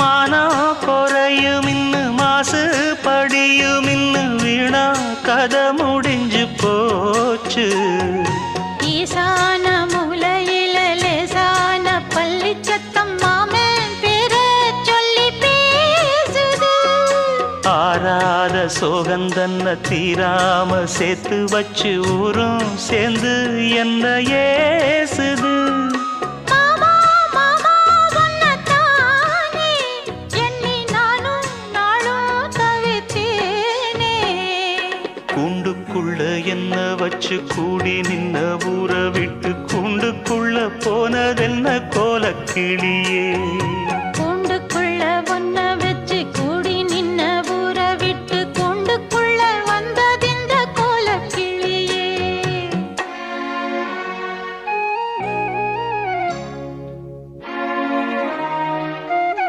மானம் குறையும் இன்னு மாசு படியும் இன்னு வீணா கதை முடிஞ்சு போச்சு. ஈசான மூலையில லேசான பள்ளி சத்தம் மாமன் பேர சொல்லி பேசுது. ஆறாத சோகந்தன்ன தீராம சேர்த்து வச்சு ஊரும் சேர்ந்து என்ன ஏசுது. கூண்டுக்குள்ள என்ன வச்சு கூடி நின்ன ஊற விட்டு கூண்டுக்குள்ள போனதென்ன கோலக்கிளியே.